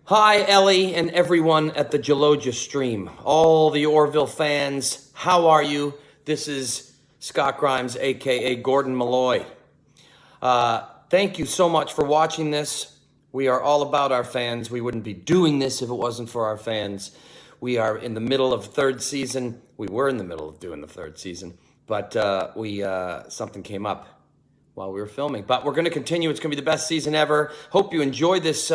Hi, Ellie, and everyone at the Gelogia stream. All the Orville fans, how are you? This is Scott Grimes, aka Gordon Malloy. Thank you so much for watching this. We are all about our fans. We wouldn't be doing this if it wasn't for our fans. We are in the middle of third season. We were in the middle of doing the third season, but something came up while we were filming. But we're going to continue. It's going to be the best season ever. Hope you enjoy this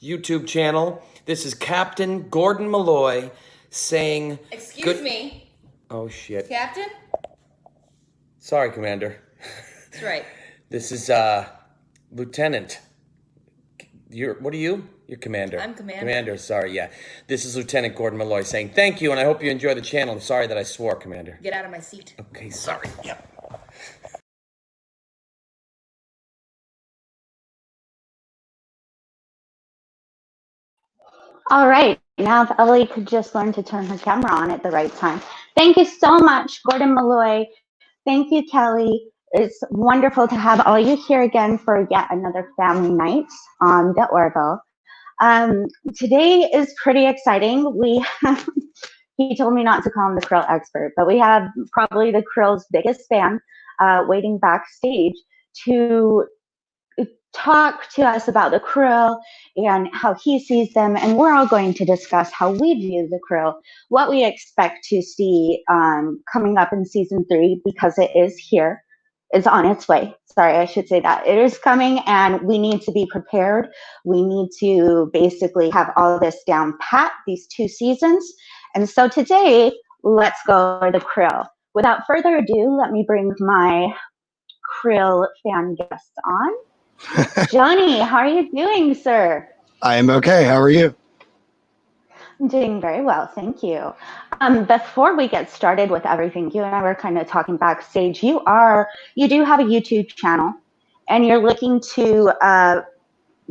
YouTube channel. This is Captain Gordon Malloy saying... Excuse me. Oh, shit. Captain? Sorry, Commander. That's right. This is Lieutenant. What are you? You're Commander. I'm Commander. Commander, sorry, yeah. This is Lieutenant Gordon Malloy saying thank you, and I hope you enjoy the channel. I'm sorry that I swore, Commander. Get out of my seat. Okay, sorry. Yeah. All right, now if Ellie could just learn to turn her camera on at the right time. Thank you so much, Gordon Malloy. Thank you, Kelly. It's wonderful to have all you here again for yet another family night on the Orville. Today is pretty exciting. He told me not to call him the Krill expert, but we have probably the Krill's biggest fan waiting backstage to talk to us about the Krill and how he sees them, and we're all going to discuss how we view the Krill, what we expect to see coming up in season 3, because it is here. It's on its way. Sorry, I should say that. It is coming, and we need to be prepared. We need to basically have all of this down pat, these 2 seasons. And so today, let's go over the Krill. Without further ado, let me bring my Krill fan guests on. Johnny, how are you doing, sir? I am okay. How are you? I'm doing very well, thank you. Before we get started with everything, you and I were kind of talking backstage. You do have a YouTube channel, and you're looking to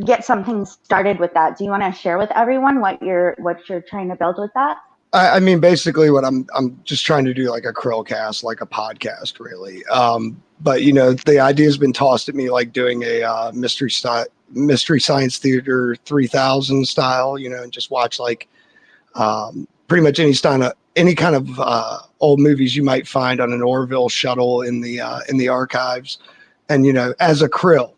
get something started with that. Do you want to share with everyone what you're trying to build with that? I mean, basically, what I'm just trying to do, like a Krill cast, like a podcast, really. But you know, the idea has been tossed at me, like doing a mystery science theater 3000 style, you know, and just watch like pretty much any kind of old movies you might find on an Orville shuttle in the archives, and you know, as a Krill,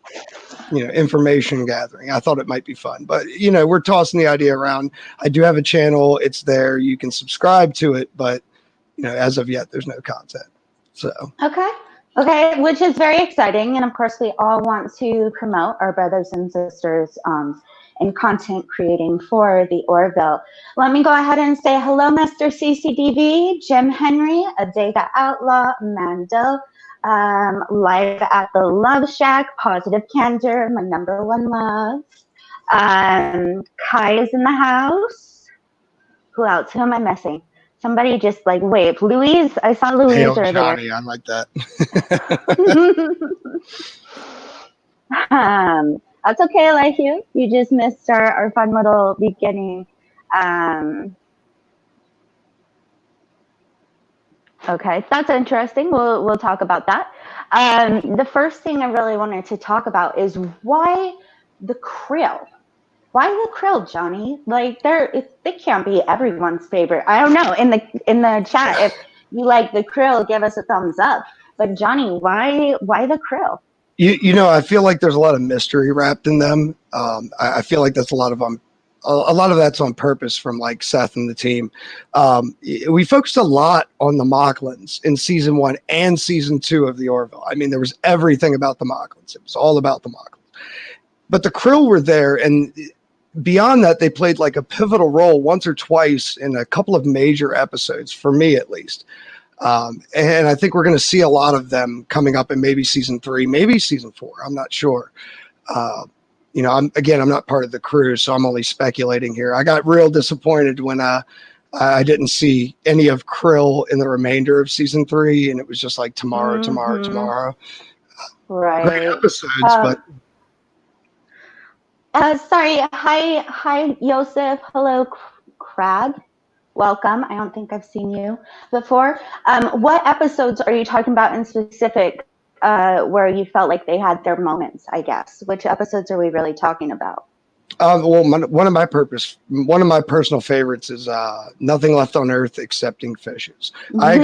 you know, information gathering. I thought it might be fun, but you know, we're tossing the idea around. I do have a channel. It's there. You can subscribe to it, but you know, as of yet, there's no content. So okay, which is very exciting. And of course, we all want to promote our brothers and sisters in content creating for the Orville. Let me go ahead and say hello, Mr. CCDV, Jim Henry, Adega Outlaw, Mando, live at the Love Shack, Positive Candor, my #1 love. Kai is in the house. Who else? Who am I missing? Somebody just like wave. Louise, I saw Louise Hail earlier. Johnny, I like that. That's okay, I like you. You just missed our fun little beginning. Okay, that's interesting. We'll talk about that. The first thing I really wanted to talk about is why the Krill. Why the Krill, Johnny? Like they can't be everyone's favorite. I don't know. In the chat, if you like the Krill, give us a thumbs up. But Johnny, why the Krill? You know, I feel like there's a lot of mystery wrapped in them. I feel like that's a lot of that's on purpose from like Seth and the team. We focused a lot on the Mocklins in season 1 and season 2 of the Orville. I mean, there was everything about the Mocklins. It was all about the Mocklins. But the Krill were there, and beyond that, they played like a pivotal role once or twice in a couple of major episodes, for me at least. And I think we're going to see a lot of them coming up in maybe season 3, maybe season 4. I'm not sure. You know, I'm not part of the crew, so I'm only speculating here. I got real disappointed when I didn't see any of Krill in the remainder of season 3, and it was just like tomorrow. Right. Great episodes, but. Sorry. Hi, Yosef. Hello, Crab. Welcome. I don't think I've seen you before. What episodes are you talking about in specific where you felt like they had their moments, I guess? Which episodes are we really talking about? Well, one of my personal favorites is Nothing Left on Earth Excepting Fishes. I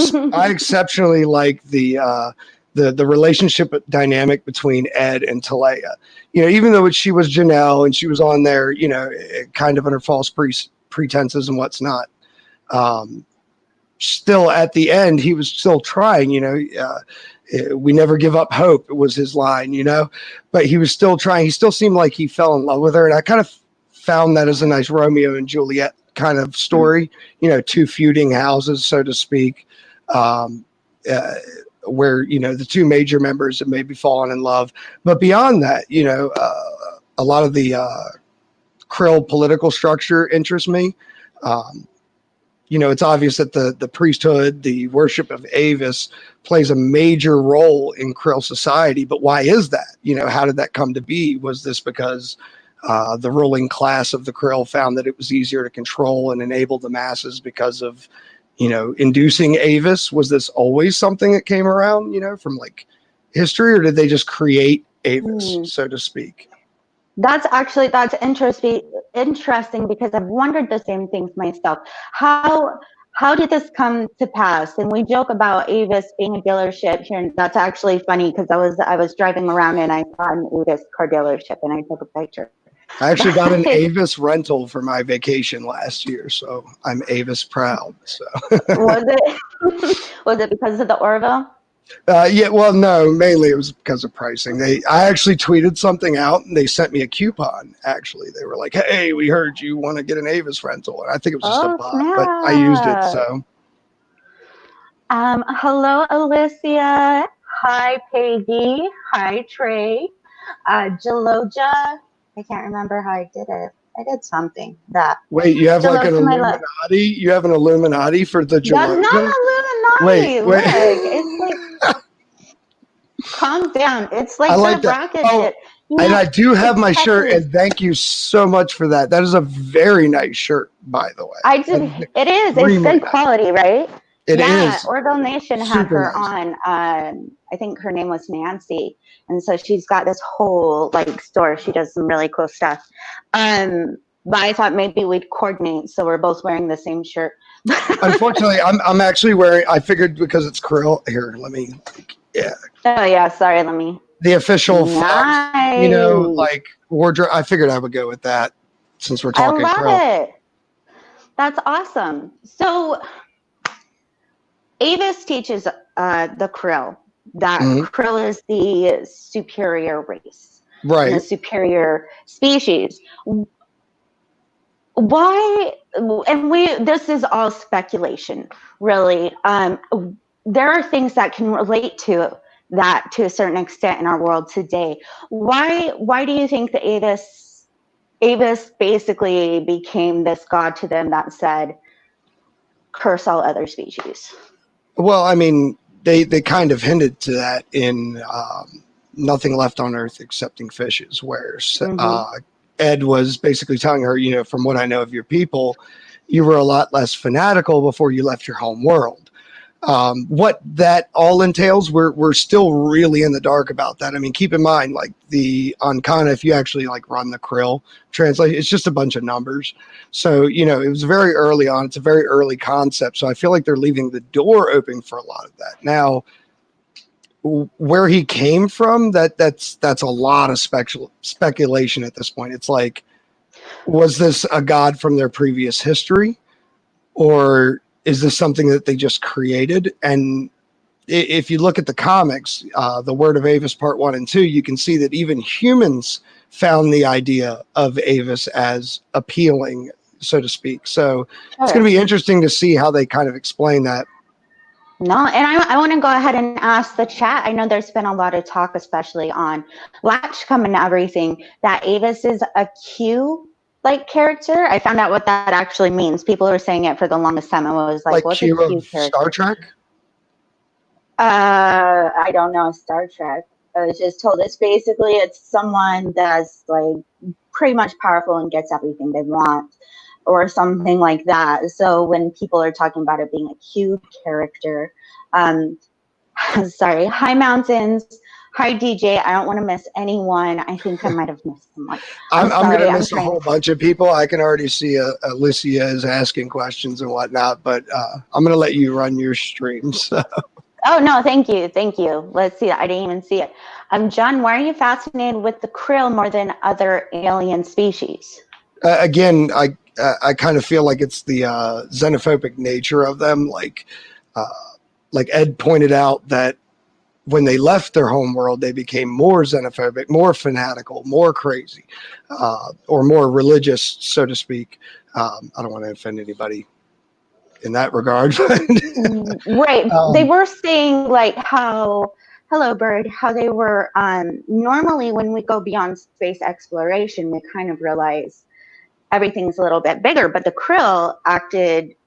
exceptionally like the relationship dynamic between Ed and Talea. You know, even though she was Janelle and she was on there, you know, kind of under false pretenses and what's not. Still, at the end, he was still trying. You know, we never give up hope. It was his line. You know, but he was still trying. He still seemed like he fell in love with her, and I kind of found that as a nice Romeo and Juliet kind of story. You know, two feuding houses, so to speak. Where, you know, the two major members have maybe fallen in love. But beyond that, you know, a lot of the Krill political structure interests me. You know, it's obvious that the priesthood, the worship of Avis plays a major role in Krill society. But why is that? You know, how did that come to be? Was this because the ruling class of the Krill found that it was easier to control and enable the masses because of, you know, inducing Avis? Was this always something that came around, you know, from like history, or did they just create Avis, so to speak? That's interesting because I've wondered the same things myself. How did this come to pass? And we joke about Avis being a dealership here, and that's actually funny because I was driving around and I saw an Avis car dealership and I took a picture. I actually got an Avis rental for my vacation last year, so I'm Avis proud. So was it because of the Orville? Yeah, well, no, mainly it was because of pricing. I actually tweeted something out and they sent me a coupon. Actually, they were like, "Hey, we heard you want to get an Avis rental," and I think it was just a bot, but I used it. So, hello, Alicia. Hi, Peggy. Hi, Trey. Jaloja. I can't remember how I did it. I did something that. Wait, you have like an Illuminati? You have an Illuminati for the Jaloja? That's not Illuminati. Wait. Look, it's like, calm down. It's like the rocket ship. You know, and I do have my shirt, and thank you so much for that. That is a very nice shirt, by the way. It is. It's good quality, right? It is. Orville Nation had her on. I think her name was Nancy, and so she's got this whole like store. She does some really cool stuff. But I thought maybe we'd coordinate, so we're both wearing the same shirt. Unfortunately, I'm actually wearing. I figured because it's Krill. Here, let me. Yeah. Oh yeah. Sorry. Let me. The official, Fox, you know, like wardrobe. I figured I would go with that since we're talking Krill. I love it. That's awesome. So. Avis teaches the Krill that Krill is the superior race, right? The superior species. Why? And this is all speculation, really. There are things that can relate to that to a certain extent in our world today. Why do you think that Avis basically became this god to them that said, curse all other species? Well, I mean, they kind of hinted to that in Nothing Left on Earth Excepting Fishes, where Ed was basically telling her, you know, from what I know of your people, you were a lot less fanatical before you left your home world. What that all entails, we're still really in the dark about that. I mean, keep in mind, like the Ankana, if you actually like run the Krill translation, it's just a bunch of numbers. So, you know, it was very early on. It's a very early concept. So I feel like they're leaving the door open for a lot of that. Now, where he came from, that's a lot of speculation at this point. It's like, was this a god from their previous history, or is this something that they just created? And if you look at the comics, the Word of Avis Part 1 and 2, you can see that even humans found the idea of Avis as appealing, so to speak. So it's going to be interesting to see how they kind of explain that. No, and I want to go ahead and ask the chat. I know there's been a lot of talk, especially on Latchcom and everything, that Avis is a Q like character. I found out what that actually means. People were saying it for the longest time. I was like, what's a Q character? Star Trek? I don't know Star Trek. I was just told it's someone that's like pretty much powerful and gets everything they want, or something like that. So when people are talking about it being a Q character, sorry, hi Mountains, Hi, DJ. I don't want to miss anyone. I think I might have missed someone. I'm sorry, going to I'm miss a trying whole to- bunch of people. I can already see Alicia is asking questions and whatnot, but I'm going to let you run your streams. Oh, no, thank you. Thank you. Let's see. I didn't even see it. John, why are you fascinated with the krill more than other alien species? Again, I kind of feel like it's the xenophobic nature of them. Like Ed pointed out that when they left their home world, they became more xenophobic, more fanatical, more crazy, or more religious, so to speak. I don't want to offend anybody in that regard. Right. They were saying like how, hello, Bird, how they were normally when we go beyond space exploration, we kind of realize everything's a little bit bigger, but the krill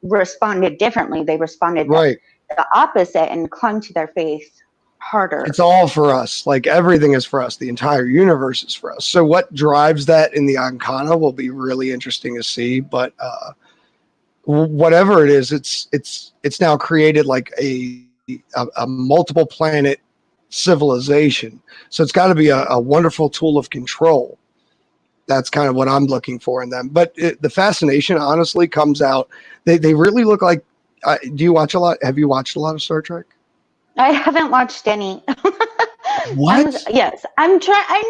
responded differently. They responded Right. the opposite and clung to their faith harder. It's all for us. Like everything is for us. The entire universe is for us. So what drives that in the Ancana will be really interesting to see. But whatever it is, it's now created like a multiple planet civilization. So it's got to be a wonderful tool of control. That's kind of what I'm looking for in them. But the fascination, honestly, comes out. They really look like. Do you watch a lot? Have you watched a lot of Star Trek? I haven't watched any. What? Yes, I'm trying. I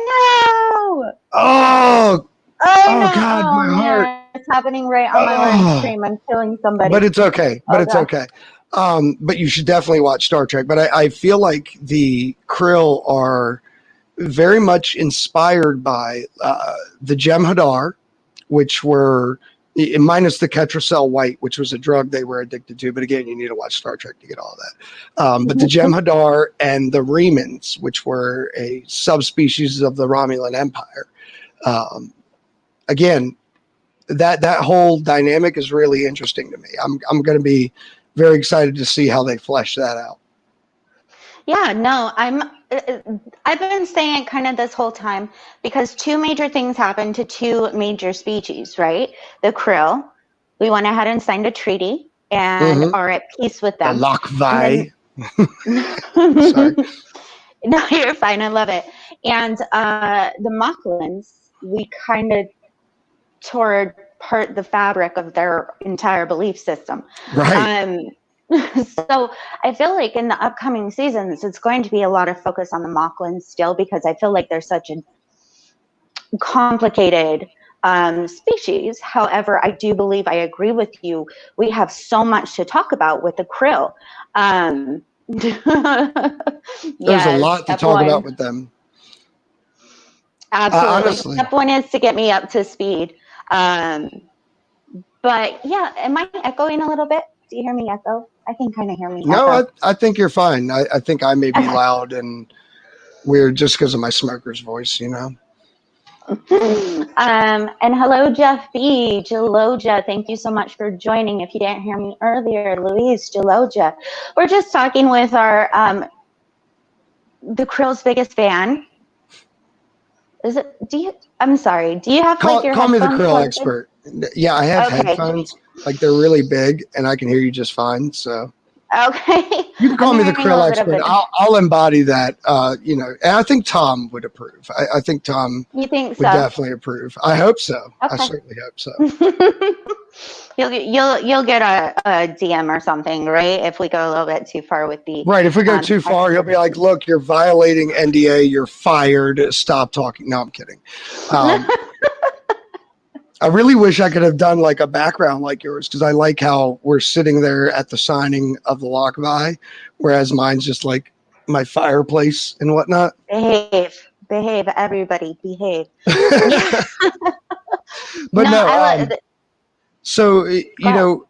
know. Oh No. God, my heart. Man. It's happening right on my live stream. I'm killing somebody. But it's okay. Okay. But you should definitely watch Star Trek. But I feel like the Krill are very much inspired by the Jem'Hadar, which were minus the Ketracel White, which was a drug they were addicted to. But again, you need to watch Star Trek to get all that. But the Jem'Hadar and the Remans, which were a subspecies of the Romulan Empire. Again, that whole dynamic is really interesting to me. I'm going to be very excited to see how they flesh that out. Yeah, no, I've been saying it kind of this whole time because two major things happened to two major species, right? The krill, we went ahead and signed a treaty and are at peace with them. The Lokvi. Sorry. No, you're fine. I love it. And the Mocklins, we kind of tore apart the fabric of their entire belief system. Right. So I feel like in the upcoming seasons, it's going to be a lot of focus on the Mocklins still because I feel like they're such a complicated species. However, I do believe I agree with you. We have so much to talk about with the krill. There's a lot to talk about with them. Absolutely. Honestly. Step one is to get me up to speed. But yeah, am I echoing a little bit? Do you hear me echo? I can kind of hear me. No, I think you're fine. I think I may be loud and weird just because of my smoker's voice, you know? And hello, Jeff B. Jaloja. Thank you so much for joining. If you didn't hear me earlier, Louise Jaloja. We're just talking with our the Krill's biggest fan. Is it? I'm sorry. Do you have like your call me the headphones Krill plugged in? expert? Yeah, I have headphones. Like they're really big, and I can hear you just fine. So okay, you can call me the hearing a Krill little bit of expert. it. I'll embody that. You know, and I think Tom would approve. I think Tom You think would so? definitely approve. I hope so. Okay. I certainly hope so. You'll get a DM or something, right? If we go a little bit too far with the Right. If we go too far, he'll be like, "Look, you're violating NDA. You're fired. Stop talking." No, I'm kidding. I really wish I could have done like a background like yours because I like how we're sitting there at the signing of the Lokvi, whereas mine's just like my fireplace and whatnot. Behave, everybody, behave. But so you know,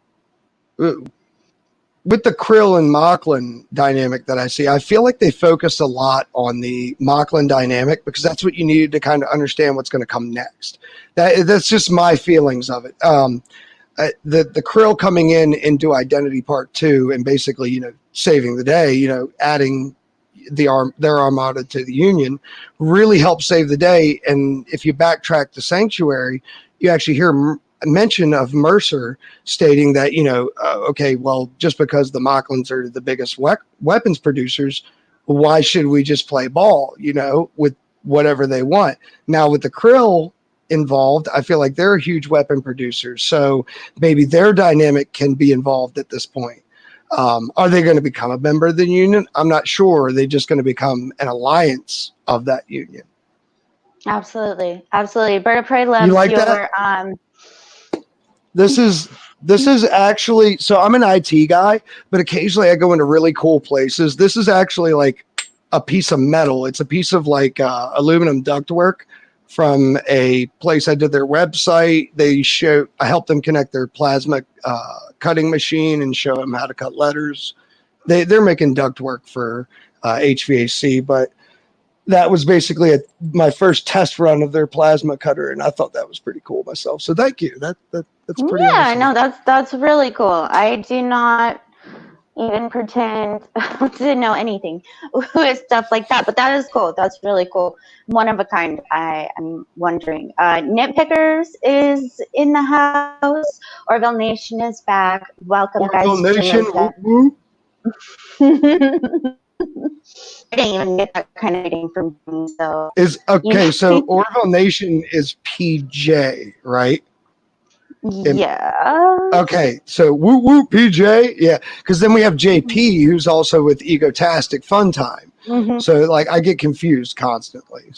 with the Krill and Mocklin dynamic that I see, I feel like they focused a lot on the Mocklin dynamic because that's what you needed to kind of understand what's going to come next. That's just my feelings of it. The Krill coming in into Identity Part 2 and basically, you know, saving the day, you know, adding their armada to the Union really helped save the day. And if you backtrack to Sanctuary, you actually hear mention of Mercer stating that, you know, okay, well, just because the Mocklins are the biggest weapons producers, why should we just play ball, with whatever they want? Now with the Krill involved, I feel like they're a huge weapon producer. So maybe their dynamic can be involved at this point. Are they going to become a member of the union? I'm not sure. Are they just going to become an alliance of that union? Absolutely. Absolutely. Bird of Prey loves You like your that? This is actually, so I'm an IT guy, but occasionally I go into really cool places. This is actually like a piece of metal. It's a piece of like aluminum ductwork from a place. I did their website. I helped them connect their plasma cutting machine and show them how to cut letters. They're making ductwork for HVAC, but that was basically my first test run of their plasma cutter, and I thought that was pretty cool myself. So thank you. That's pretty awesome. No, that's really cool. I do not even pretend to know anything with stuff like that, but that is cool. That's really cool. One of a kind. I'm wondering. Nitpickers is in the house. Orville Nation is back. Welcome, Orville guys. Nation. Woo, I didn't even get that kind of rating from me, so so Orville Nation is PJ, right? Yeah. Okay, so woo PJ, yeah, because then we have JP, who's also with Egotastic Fun Time. Mm-hmm. So like I get confused constantly.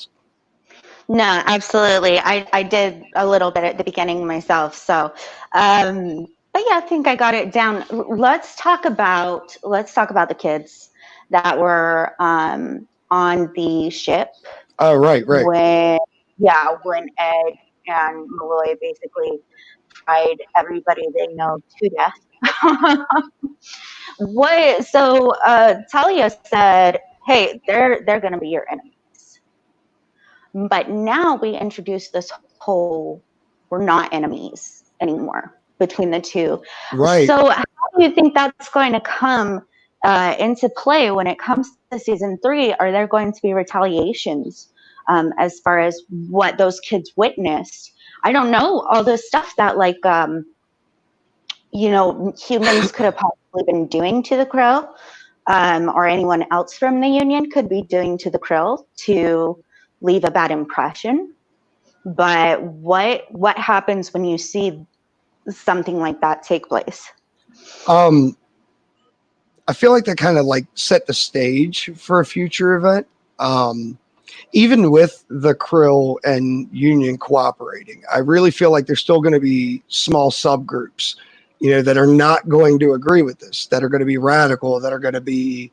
No, absolutely. I did a little bit at the beginning myself. So, but yeah, I think I got it down. Let's talk about the kids that were on the ship. Oh, right. When Ed and Malloy basically tried everybody they know to death. So Talia said, hey, they're going to be your enemies. But now we introduce this whole, we're not enemies anymore between the two. Right. So how do you think that's going to come into play when it comes to season 3? Are there going to be retaliations as far as what those kids witnessed? I don't know, all the stuff that humans could have possibly been doing to the Krill, or anyone else from the Union could be doing to the Krill to leave a bad impression. But what happens when you see something like that take place? I feel like that kind of like set the stage for a future event. Even with the Krill and Union cooperating, I really feel like there's still going to be small subgroups, that are not going to agree with this, that are going to be radical, that are going to be,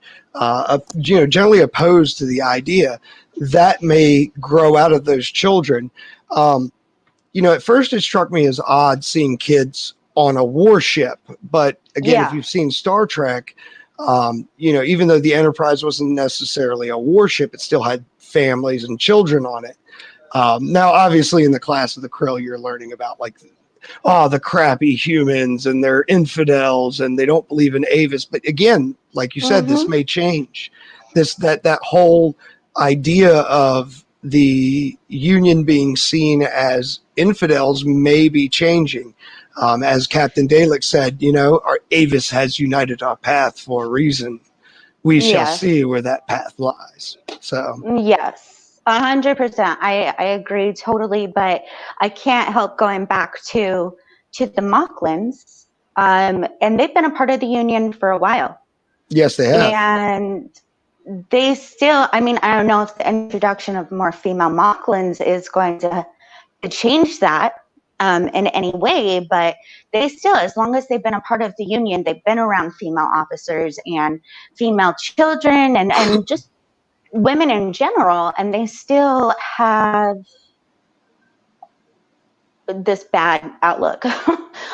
generally opposed to the idea. That may grow out of those children. At first it struck me as odd seeing kids on a warship, but again, if you've seen Star Trek, even though the Enterprise wasn't necessarily a warship, it still had families and children on it. Now, obviously, in the class of the Krill, you're learning about the crappy humans and they're infidels and they don't believe in Avis. But again, like you said, this may change. That whole idea of the Union being seen as infidels may be changing. As Captain Dalek said, our Avis has united our path for a reason. We shall see where that path lies. So yes, 100%. I agree totally, but I can't help going back to the Mocklins, and they've been a part of the Union for a while. Yes, they have. And they still, I don't know if the introduction of more female Mocklins is going to change that in any way, but they still, as long as they've been a part of the Union, they've been around female officers and female children and just women in general, and they still have this bad outlook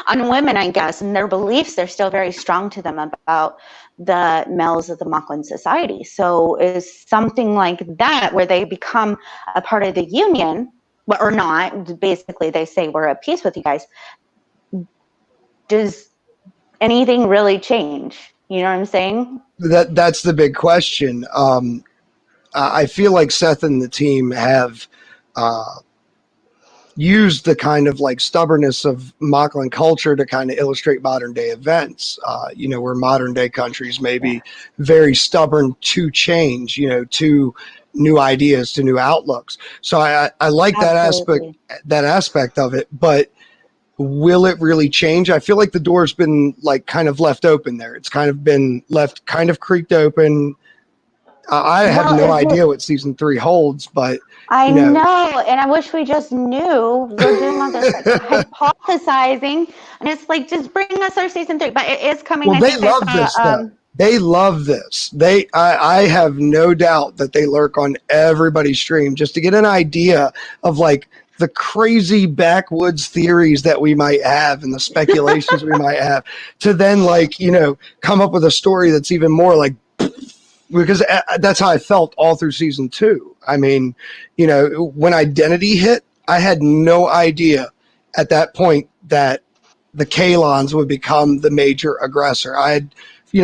on women, I guess, and their beliefs are still very strong to them about the males of the Mocklin society. So is something like that where they become a part of the Union, or not, basically they say we're at peace with you guys, does anything really change? You know what I'm saying? That's the big question. I feel like Seth and the team have used the kind of like stubbornness of Moclan culture to kind of illustrate modern day events, where modern day countries may be very stubborn to change, to new ideas, to new outlooks. So I like Absolutely. that aspect of it, but will it really change? I feel like the door's been like kind of left open there. It's kind of been left kind of creaked open. I have no idea what season 3 holds, but I know, and I wish we just knew. We're doing all this hypothesizing, and it's like, just bring us our season 3. But it is coming. Well, they love this though. They love this. I have no doubt that they lurk on everybody's stream just to get an idea of like the crazy backwoods theories that we might have and the speculations we might have, to then like, come up with a story that's even more like, because that's how I felt all through season 2. I mean, when Identity hit, I had no idea at that point that the Kalons would become the major aggressor. I had,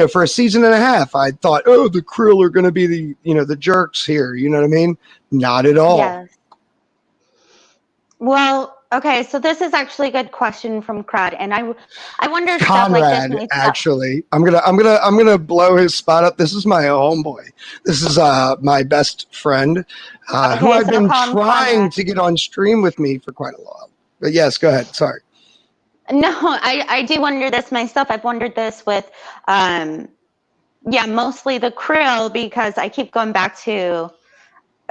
for a season and a half, I thought, oh, the Krill are going to be the jerks here. You know what I mean? Not at all. Yes. Well, okay, so this is actually a good question from Crud, and I wonder if stuff like this. Actually, I'm gonna blow his spot up. This is my homeboy. This is my best friend, who I've been trying to get on stream with me for quite a while. But yes, go ahead. Sorry. No, I do wonder this myself. I've wondered this with, mostly the Krill, because I keep going back to.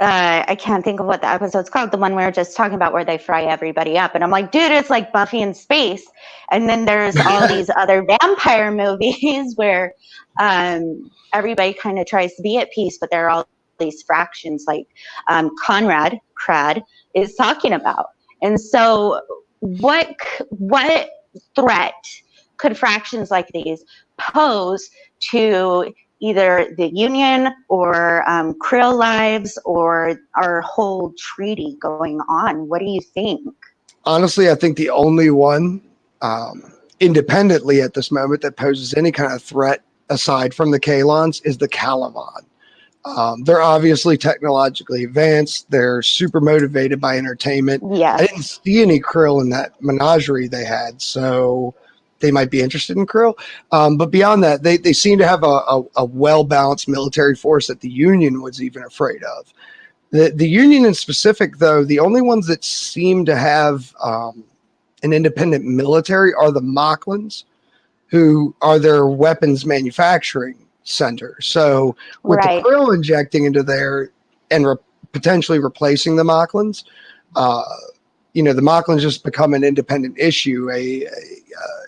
I can't think of what the episode's called. The one we were just talking about where they fry everybody up. And I'm like, dude, it's like Buffy in space. And then there's all these other vampire movies where everybody kind of tries to be at peace, but there are all these fractions like Conrad, Crad, is talking about. And so what threat could fractions like these pose to either the Union or Krill lives or our whole treaty going on? What do you think? Honestly, I think the only one independently at this moment that poses any kind of threat aside from the Kalons is the Caliban. They're obviously technologically advanced. They're super motivated by entertainment. Yeah, I didn't see any Krill in that menagerie they had, so they might be interested in Krill. But beyond that, they seem to have a well-balanced military force that the Union was even afraid of. The Union in specific, though, the only ones that seem to have an independent military are the Moclans, who are their weapons manufacturing center. So with the Krill injecting into there and potentially replacing the Moclans, the Moclans just become an independent issue,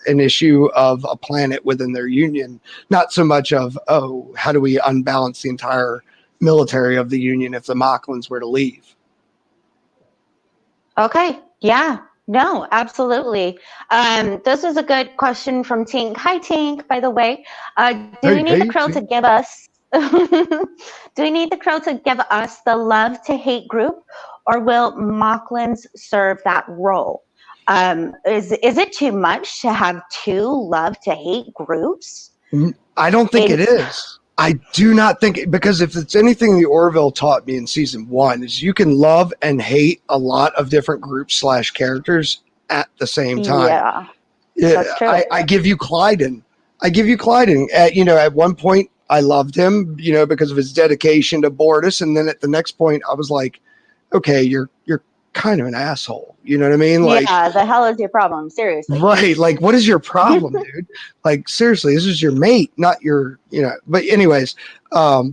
an issue of a planet within their Union, not so much of, how do we unbalance the entire military of the Union if the Moclans were to leave? Okay. Yeah. No, absolutely. This is a good question from Tink. Hi, Tink, by the way. Do we need the Krill to give us do we need the Krill to give us the love to hate group, or will Moclans serve that role? Is it too much to have 2 love to hate groups? I don't think it is. I do not think because if it's anything the Orville taught me in season 1 is you can love and hate a lot of different groups / characters at the same time. Yeah, that's true. I give you Clyden. At one point I loved him, because of his dedication to Bortus, and then at the next point I was like, okay, you're kind of an asshole. You know what I mean? Like, yeah, the hell is your problem? Seriously. Right. Like, what is your problem, dude? Like, seriously, this is your mate, not your, but anyways, I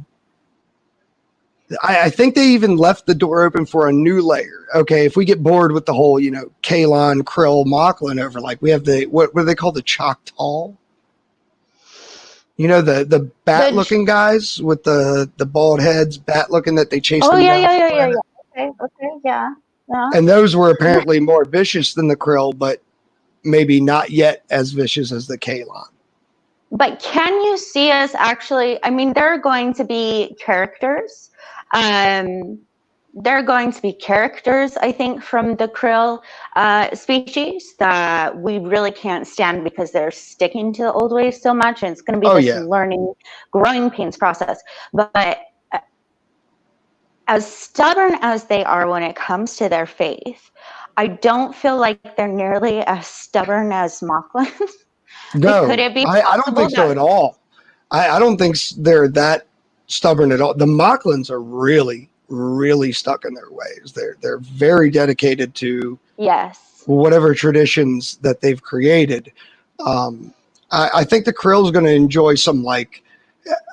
think they even left the door open for a new layer. Okay. If we get bored with the whole, Kalon, Krill, Moclan over, like we have what do they call the Choctaw? The bat looking guys with the bald heads, bat looking that they chase. Oh, yeah. Okay. Yeah. And those were apparently more vicious than the Krill, but maybe not yet as vicious as the Kalon. But can you see us actually? I mean, there are going to be characters. There are going to be characters, I think, from the Krill species that we really can't stand because they're sticking to the old ways so much, and it's going to be this learning, growing pains process. But as stubborn as they are when it comes to their faith, I don't feel like they're nearly as stubborn as Mocklins. No, Could it be I don't think so possible at all. I don't think they're that stubborn at all. The Mocklins are really, really stuck in their ways. They're very dedicated to Yes. whatever traditions that they've created. I think the Krill is going to enjoy some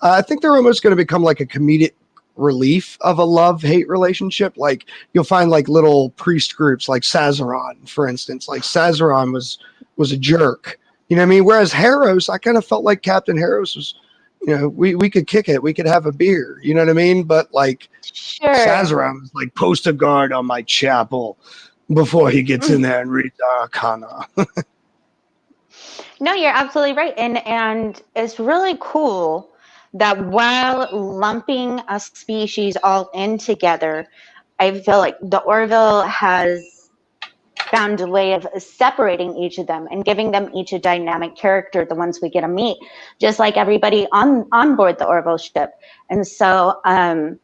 I think they're almost going to become like a comedic relief of a love-hate relationship. Like you'll find like little priest groups like Sazaron, for instance. Like Sazaron was a jerk. You know what I mean? Whereas Harrows, I kind of felt like Captain Harrows was, we could kick it. We could have a beer. You know what I mean? But like Sure. Sazaron was like, post a guard on my chapel before he gets in there and reads Arcana. No, you're absolutely right. And it's really cool that while lumping a species all in together, I feel like the Orville has found a way of separating each of them and giving them each a dynamic character, the ones we get to meet, just like everybody on board the Orville ship. And so, we're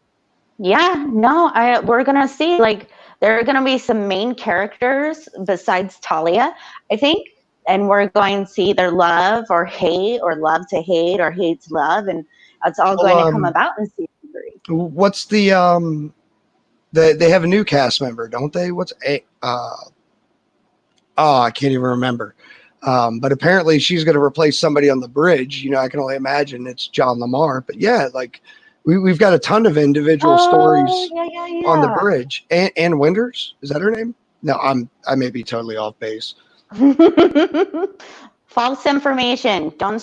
going to see, like, there are going to be some main characters besides Talia, I think, and we're going to see their love or hate, or love to hate, or hate to love, and it's all going to come about in season 3. What's they have a new cast member, don't they? I can't even remember. But apparently she's going to replace somebody on the bridge. I can only imagine it's John Lamar. But yeah, like we've got a ton of individual stories on the bridge. Ann Winters, is that her name? No, I may be totally off base. False information. Don't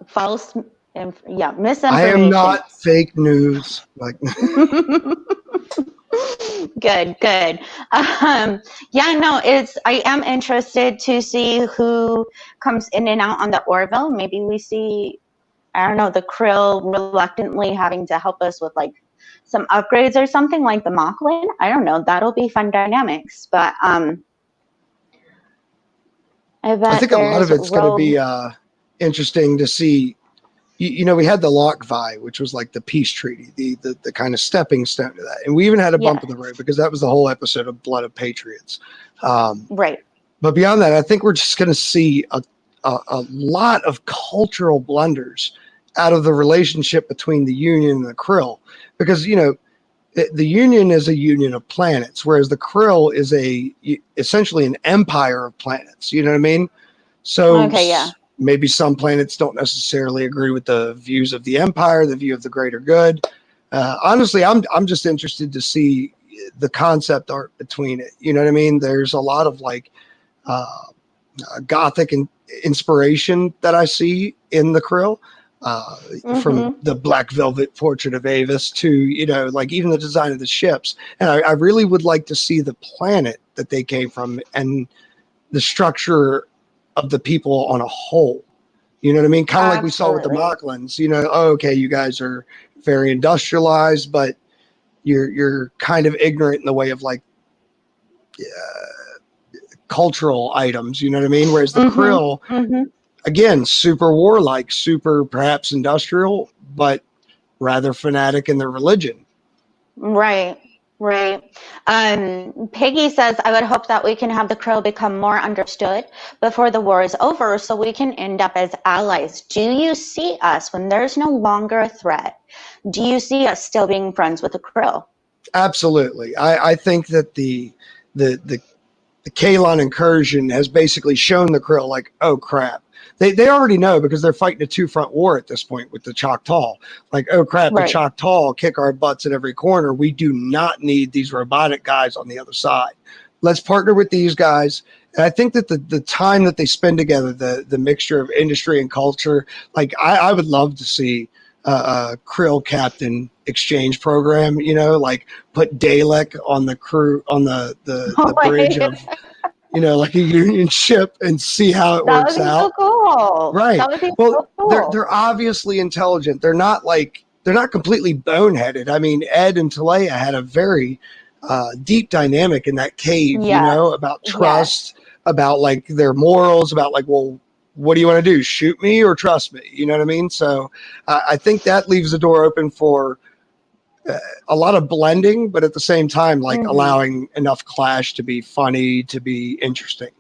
false. Misinformation. I am not fake news. Like. Good. I am interested to see who comes in and out on the Orville. Maybe we see, I don't know, the Krill reluctantly having to help us with like some upgrades or something like the Mocklin. I don't know. That'll be fun dynamics. But I think a lot of it's going to be interesting to see. We had the Lockvi, which was like the peace treaty, the kind of stepping stone to that. And we even had a bump in the road because that was the whole episode of Blood of Patriots. Right. But beyond that, I think we're just going to see a lot of cultural blunders out of the relationship between the Union and the Krill. Because, the Union is a union of planets, whereas the Krill is essentially an empire of planets. You know what I mean? So maybe some planets don't necessarily agree with the views of the empire, the view of the greater good. Honestly, I'm just interested to see the concept art between it. You know what I mean? There's a lot of like Gothic inspiration that I see in the Krill. From the black velvet portrait of Avis to, like even the design of the ships. And I really would like to see the planet that they came from and the structure of the people on a whole. You know what I mean? Kind of like we saw with the Mocklins, okay, you guys are very industrialized, but you're kind of ignorant in the way of like cultural items, you know what I mean? Whereas the Krill, again, super warlike, super perhaps industrial, but rather fanatic in their religion. Right. Peggy says, I would hope that we can have the Krill become more understood before the war is over so we can end up as allies. Do you see us when there's no longer a threat? Do you see us still being friends with the Krill? Absolutely. I think that the Kalon incursion has basically shown the Krill like, oh crap. They already know because they're fighting a two-front war at this point with the Choctaw. Like, oh crap, the Choctaw kick our butts at every corner. We do not need these robotic guys on the other side. Let's partner with these guys. And I think that the time that they spend together, the mixture of industry and culture, like I would love to see a Krill captain exchange program, like put Dalek on the crew on the bridge of like a Union ship and see how it works out. So cool. Right. That would be so cool. They're obviously intelligent. They're not completely boneheaded. I mean, Ed and Talea had a very deep dynamic in that cave, about trust, about like their morals, about like, well, what do you want to do? Shoot me or trust me? You know what I mean? So I think that leaves the door open for a lot of blending, but at the same time, like Mhm. allowing enough clash to be funny, to be interesting.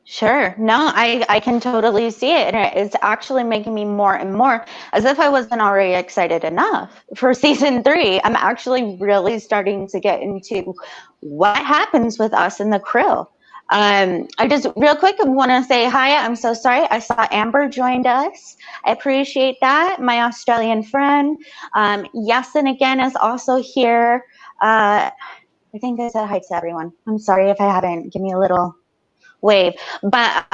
Sure. No, I can totally see it. And it's actually making me more and more, as if I wasn't already excited enough for season 3. I'm actually really starting to get into what happens with us in the Krill. I just real quick want to say hi. I'm so sorry. I saw Amber joined us. I appreciate that. My Australian friend. Yes, and again is also here. I think I said hi to everyone. I'm sorry if I haven't. Give me a little wave. But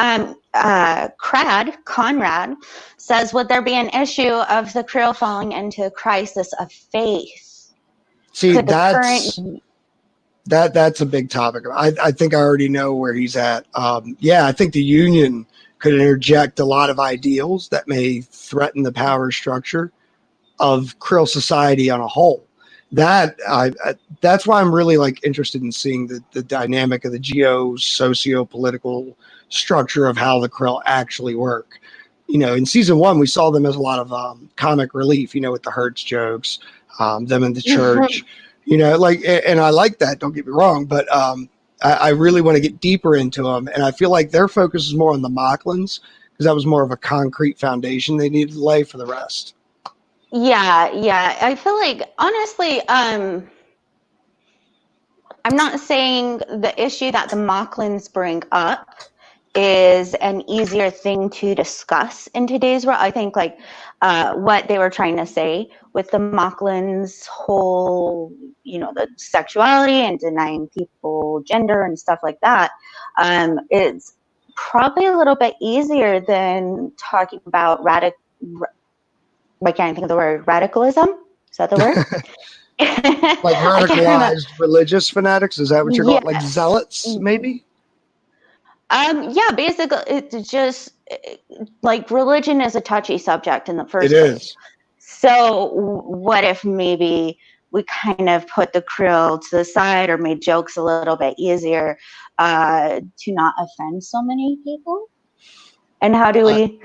Conrad says, would there be an issue of the Krill falling into a crisis of faith? See, Could the that's a big topic. I think I already know where he's at. Yeah, I think the Union could interject a lot of ideals that may threaten the power structure of Krill society on a whole. That's why I'm really like interested in seeing the dynamic of the socio-political structure of how the Krill actually work. You know, in season 1, we saw them as a lot of comic relief, you know, with the Hertz jokes, them in the church, you know, like, and I like that, don't get me wrong, but I really want to get deeper into them. And I feel like their focus is more on the Mocklins, because that was more of a concrete foundation they needed to lay for the rest. Yeah. I feel like, honestly, I'm not saying the issue that the Mocklins bring up is an easier thing to discuss in today's world. I think like what they were trying to say with the Mocklins' whole, you know, the sexuality and denying people gender and stuff like that, it's probably a little bit easier than talking about I can't think of the word, radicalism. Is that the word? Like radicalized religious fanatics? Is that what you're Yes. calling? Like zealots, maybe? Yeah, basically, it's just like religion is a touchy subject in the first It place. is. So what if maybe we kind of put the Krill to the side or made jokes a little bit easier to not offend so many people? And how do we?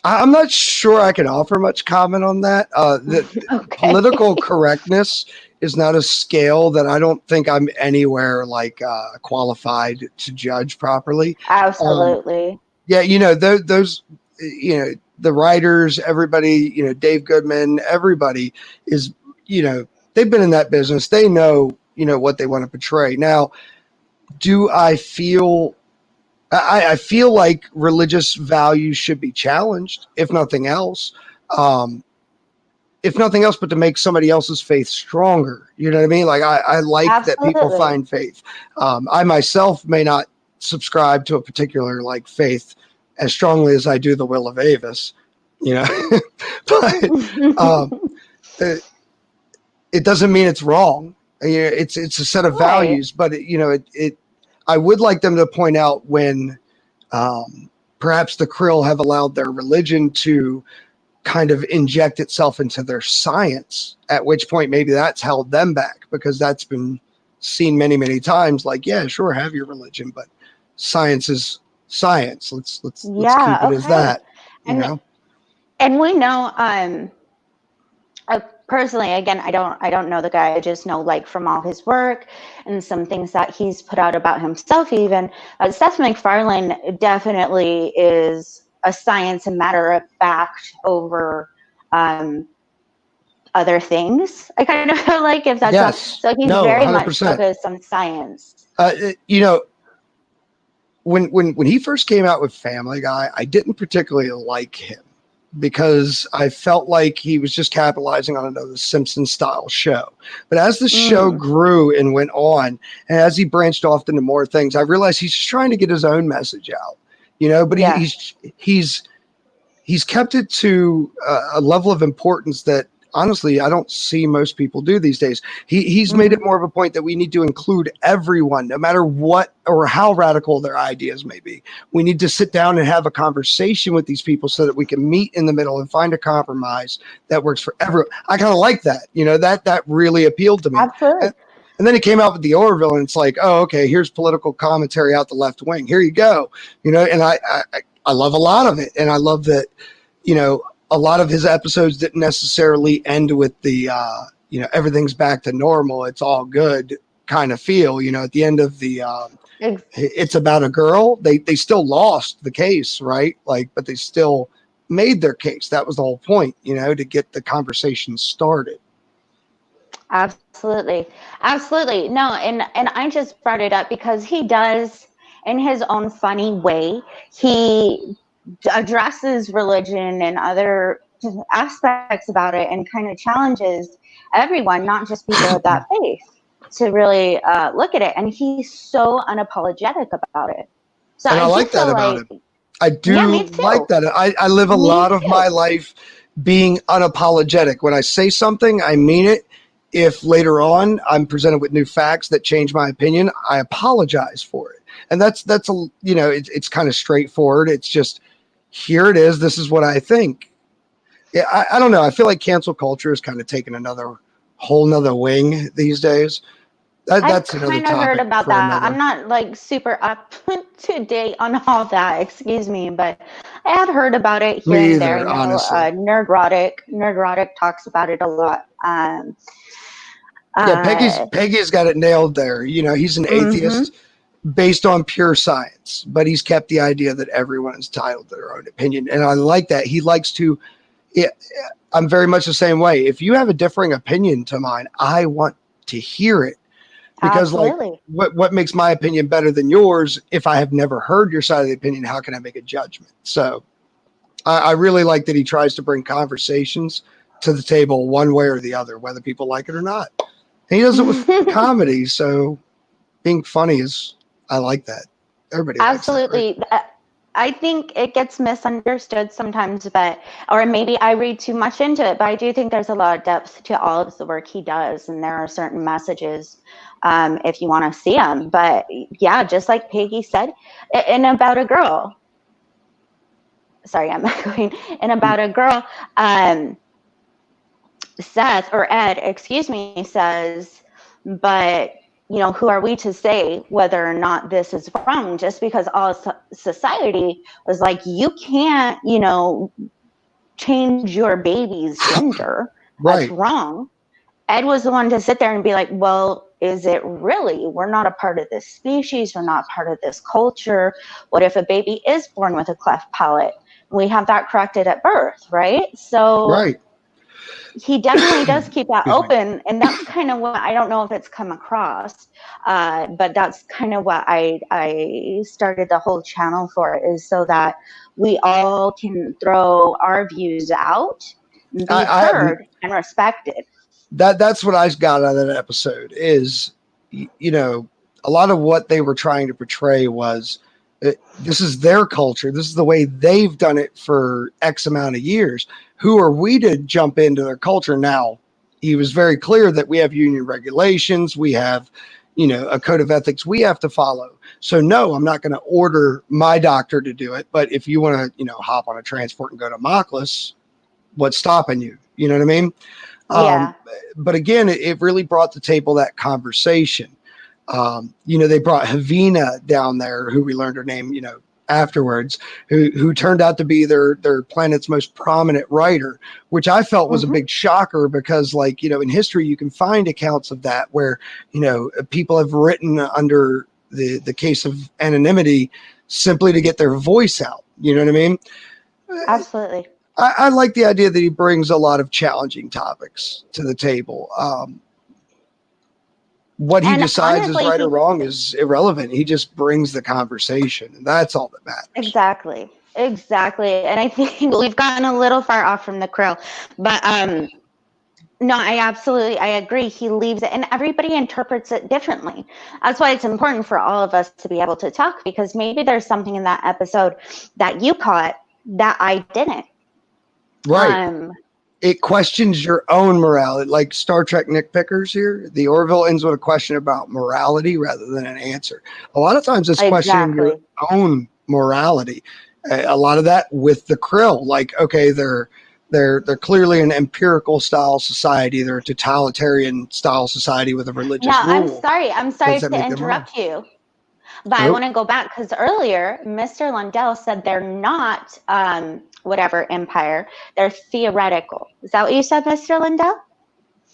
I'm not sure I can offer much comment on that. Okay. Political correctness is not a scale that I don't think I'm anywhere like qualified to judge properly. Absolutely. Yeah, you know, those, you know, the writers, everybody, you know, Dave Goodman, everybody is, you know, they've been in that business. They know, you know, what they want to portray. Now, do I feel I feel like religious values should be challenged, if nothing else. If nothing else, but to make somebody else's faith stronger. You know what I mean? Like I like Absolutely. that people find faith. I myself may not subscribe to a particular like faith as strongly as I do the will of Avis, you know, but it doesn't mean it's wrong. You know, it's a set of values, but I would like them to point out when perhaps the Krill have allowed their religion to kind of inject itself into their science, at which point maybe that's held them back, because that's been seen many, many times. Like, yeah, sure, have your religion, but science is science. Let's keep it as that, you know? And we know, personally, again, I don't know the guy. I just know, like, from all his work and some things that he's put out about himself, even Seth MacFarlane definitely is a science and matter of fact over other things. I kind of feel like, if that's so he's very 100%. Much focused on science. You know, when he first came out with Family Guy, I didn't particularly like him, because I felt like he was just capitalizing on another Simpsons style show. But as the show grew and went on, and as he branched off into more things, I realized he's just trying to get his own message out, you know, but he's kept it to a level of importance that honestly I don't see most people do these days. He's made it more of a point that we need to include everyone, no matter what or how radical their ideas may be. We need to sit down and have a conversation with these people so that we can meet in the middle and find a compromise that works for everyone. I kind of like that, you know, that really appealed to me. Absolutely. And then he came out with the Orville, and it's like, oh, okay, here's political commentary out the left wing. Here you go. You know, and I love a lot of it. And I love that, you know, a lot of his episodes didn't necessarily end with the, everything's back to normal, it's all good kind of feel. At the end of the, it's about a girl. They still lost the case, right? But they still made their case. That was the whole point, to get the conversation started. Absolutely. Absolutely. No, and I just brought it up because he does, in his own funny way, he addresses religion and other aspects about it and kind of challenges everyone, not just people of that faith, to really look at it. And he's so unapologetic about it. So and I like that about him. I do like that. I live a lot of my life being unapologetic. When I say something, I mean it. If later on I'm presented with new facts that change my opinion, I apologize for it. And that's it's kind of straightforward. It's just, here it is. This is what I think. Yeah, I don't know. I feel like cancel culture is kind of taking another whole nother wing these days. That's I've kind of heard about that. I'm not super up to date on all that, excuse me, but I had heard about it here and there. Honestly. Nerdrotic talks about it a lot. Peggy's got it nailed there. He's an atheist based on pure science, but he's kept the idea that everyone is entitled to their own opinion. And I like that. He likes to, I'm very much the same way. If you have a differing opinion to mine, I want to hear it. Because what makes my opinion better than yours? If I have never heard your side of the opinion, how can I make a judgment? So I really like that he tries to bring conversations to the table one way or the other, whether people like it or not. And he does it with comedy. So being funny I like that. Everybody absolutely. Likes that, right? I think it gets misunderstood sometimes, or maybe I read too much into it, but I do think there's a lot of depth to all of the work he does. And there are certain messages if you want to see them. But yeah, just like Peggy said, and about a girl. Sorry, I'm echoing. And about a girl, Seth or Ed, excuse me, says, but who are we to say whether or not this is wrong? Just because all society was like, you can't, change your baby's gender. Right. That's wrong. Ed was the one to sit there and be like, well, is it really? We're not a part of this species. We're not part of this culture. What if a baby is born with a cleft palate? We have that corrected at birth, right? So right. He definitely does keep that open. And that's kind of what, I don't know if it's come across, but that's kind of what I started the whole channel for, is so that we all can throw our views out, be heard and respected. That's what I got out of that episode is, a lot of what they were trying to portray was, this is their culture. This is the way they've done it for X amount of years. Who are we to jump into their culture? Now, he was very clear that we have union regulations. We have, a code of ethics we have to follow. So no, I'm not going to order my doctor to do it. But if you want to, hop on a transport and go to Mockless, what's stopping you? You know what I mean? Yeah. But again, it really brought to the table that conversation. They brought Havina down there, who we learned her name, afterwards, who turned out to be their planet's most prominent writer, which I felt was a big shocker because, in history, you can find accounts of that where, people have written under the case of anonymity simply to get their voice out. You know what I mean? Absolutely. I like the idea that he brings a lot of challenging topics to the table. What he decides honestly, is right or wrong is irrelevant. He just brings the conversation, and that's all that matters. Exactly. And I think we've gotten a little far off from the Krill, but no, I agree. He leaves it, and everybody interprets it differently. That's why it's important for all of us to be able to talk, because maybe there's something in that episode that you caught that I didn't. Right. It questions your own morality, like Star Trek nitpickers here. The Orville ends with a question about morality rather than an answer. A lot of times it's questioning your own morality. A lot of that with the Krill, like, okay, they're clearly an empirical style society. They're a totalitarian style society with a religious rule. I'm sorry to interrupt you, but I want to go back because earlier Mr. Lundell said they're not whatever empire. They're theoretical. Is that what you said, Mr. Lindell?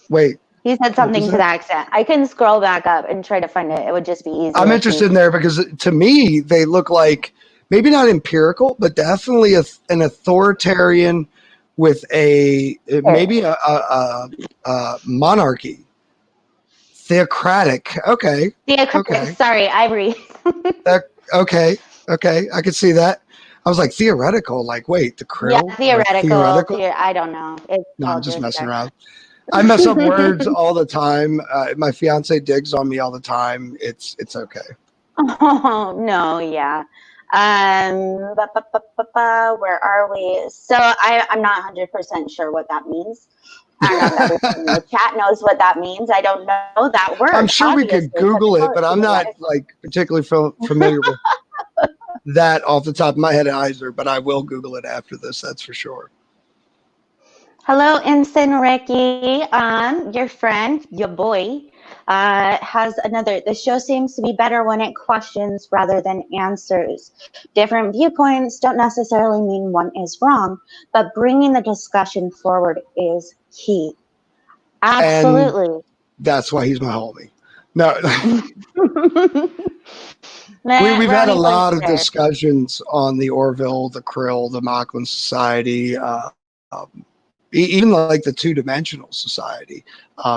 Wait, He said what something was to that? that extent. I can scroll back up and try to find it. It would just be easier. I'm interested in there because to me, they look like maybe not empirical, but definitely an authoritarian with maybe a monarchy. Theocratic. Okay. Okay. Sorry, Ivory. Okay. Okay. I could see that. I was like theoretical. Like, wait, the Yeah, Krill? Like, theoretical. theoretical? I don't know. It's No, all I'm just messing there. around. I mess up words all the time. My fiance digs on me all the time. It's okay. Oh no, yeah. Where are we? So I'm not 100% sure what that means. I don't know if everyone in the chat knows what that means. I don't know that word. I'm sure we could obviously, Google it, but because I'm not like particularly familiar with that off the top of my head either. But I will Google it after this. That's for sure. Hello, Ensign Ricky. Your friend, your boy, has another. The show seems to be better when it questions rather than answers. Different viewpoints don't necessarily mean one is wrong, but bringing the discussion forward is key. Absolutely. And that's why he's my homie. No, we've had a lot of discussions on the Orville, the Krill, the Mocklin Society, even like the two-dimensional society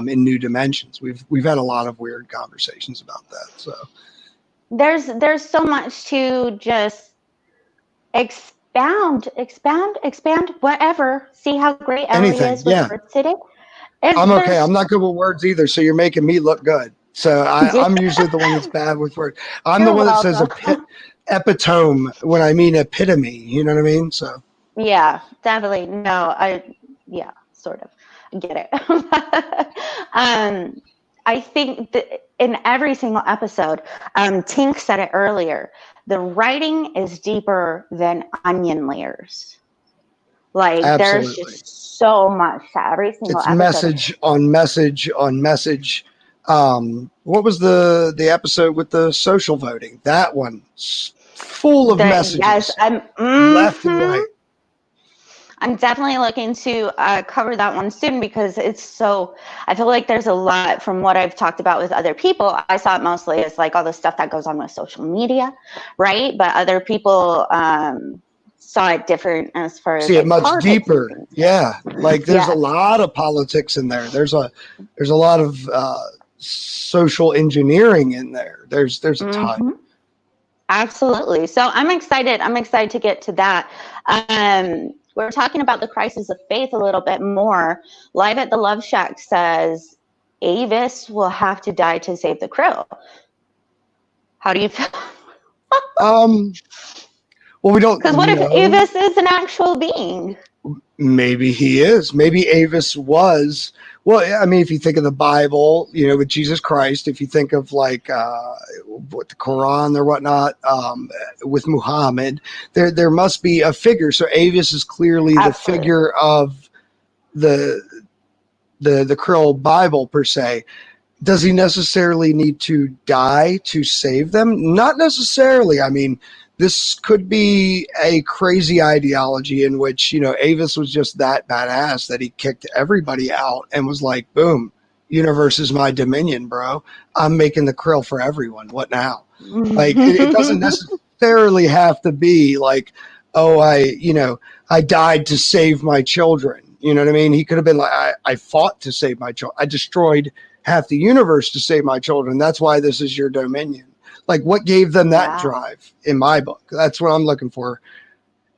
in New Dimensions. We've had a lot of weird conversations about that. So there's so much to just expand, whatever. See how great Ellie is with words today? I'm okay. I'm not good with words either, so you're making me look good. So I'm usually the one that's bad with words. I'm the one that says epitome when I mean epitome. You know what I mean? So yeah, definitely. No, yeah, sort of. I get it. I think that in every single episode, Tink said it earlier, the writing is deeper than onion layers. Like there's just so much to every single episode. Message on message on message. What was the episode with the social voting? That one's full of messages. Yes, left and right. I'm definitely looking to cover that one soon because it's so, I feel like there's a lot from what I've talked about with other people. I saw it mostly as like all the stuff that goes on with social media, right? But other people saw it different as far as see it much deeper. Yeah, like there's a lot of politics in there. There's a lot of social engineering in there. There's a ton. Absolutely. So I'm excited to get to that. We're talking about the crisis of faith a little bit more. Live at the Love Shack says Avis will have to die to save the Krill. How do you feel? Well, we don't. Because what if Avis is an actual being? Maybe he is. Maybe Avis was. Well, I mean, if you think of the Bible, you know, with Jesus Christ, if you think of like what the Quran or whatnot, with Muhammad, there must be a figure. So Avis is clearly the figure of the Krill Bible per se. Does he necessarily need to die to save them? Not necessarily. I mean, this could be a crazy ideology in which, you know, Avis was just that badass that he kicked everybody out and was like, boom, universe is my dominion, bro. I'm making the Krill for everyone. What now? Like, it doesn't necessarily have to be like, oh, I died to save my children. You know what I mean? He could have been like, I fought to save my children. I destroyed half the universe to save my children. That's why this is your dominion. Like, what gave them that drive in my book? That's what I'm looking for.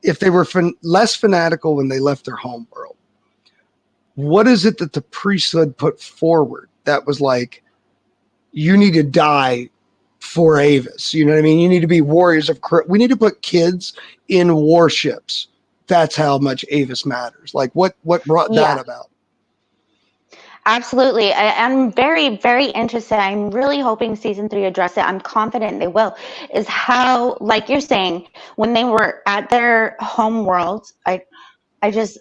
If they were less fanatical when they left their home world, what is it that the priesthood put forward that was like, you need to die for Avis? You know what I mean? You need to be warriors of Krill. We need to put kids in warships. That's how much Avis matters. Like, what brought that about? Absolutely. I'm very, very interested. I'm really hoping season 3 address it. I'm confident they will. Is how, like you're saying, when they were at their home world, I just,